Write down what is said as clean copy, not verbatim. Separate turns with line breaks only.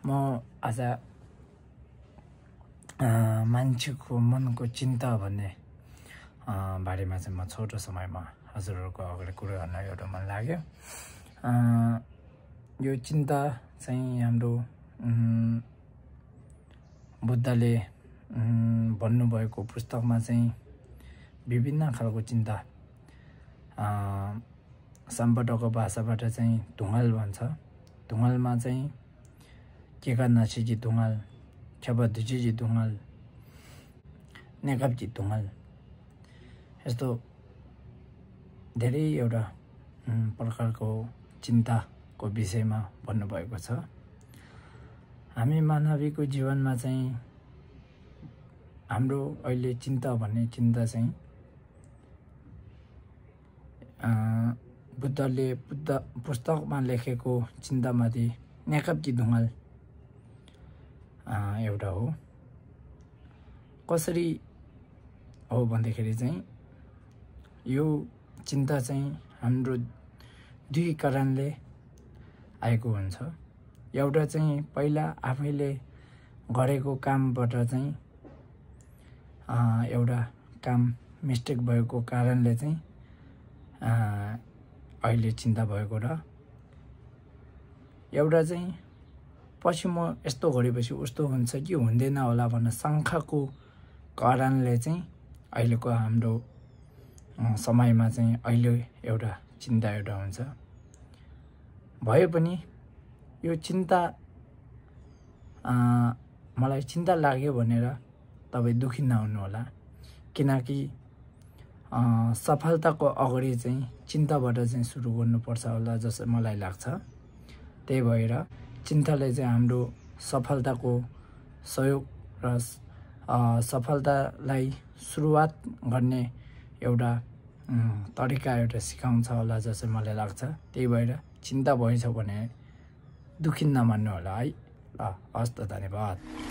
म आज मान्छेको मनको चिन्ता भन्ने बारेमा चाहिँ म छोटो समयमा हजुरहरूको अगाडि कुरा गर्न एउटा मन लाग्यो। यो चिन्ता चाहिँ हाम्रो बुद्धले भन्नुभएको पुस्तकमा चाहिँ विभिन्न खालको चिन्ता सम्पटको भाषाबाट चाहिँ ढुङ्गाल भन्छ। ढुङ्गालमा चाहिँ केका नासिजी ढुङ्गाल, छबा दुजिजी ढुङ्गाल, नेकापजी ढुङ्गाल, यस्तो धेरै एउटा प्रकारको चिन्ताको विषयमा भन्नुभएको छ। हामी मानवीको जीवनमा चाहिँ हाम्रो अहिले चिन्ता भन्ने चिन्ता चाहिँ बुद्धले पुस्तकमा लेखेको चिन्तामाथि नेकापजी ढुङ्गाल एउटा हो। कसरी हो भन्दाखेरि चाहिँ यो चिन्ता चाहिँ हाम्रो दुई कारणले आएको हुन्छ। एउटा चाहिँ पहिला आफैले गरेको कामबाट चाहिँ एउटा काम मिस्टेक भएको कारणले चाहिँ अहिले चिन्ता भएको र एउटा चाहिँ पछि म यस्तो गरेपछि उस्तो हुन्छ कि हुँदैन होला भन्ने शङ्काको कारणले चाहिँ अहिलेको हाम्रो समयमा चाहिँ अहिले एउटा चिन्ता एउटा हुन्छ। भए पनि यो चिन्ता मलाई चिन्ता लाग्यो भनेर तपाईँ दुखी नहुनु होला, किनकि सफलताको अगाडि चाहिँ चिन्ताबाट चाहिँ सुरु गर्नुपर्छ होला जस्तो मलाई लाग्छ। त्यही भएर चिन्ताले चाहिँ हाम्रो सफलताको सहयोग र सफलतालाई सुरुवात गर्ने एउटा तरिका एउटा सिकाउँछ होला जस्तो मलाई लाग्छ। त्यही भएर चिन्ता भएछ भने दुखी नमान्नु होला है। ल हस् त, धन्यवाद।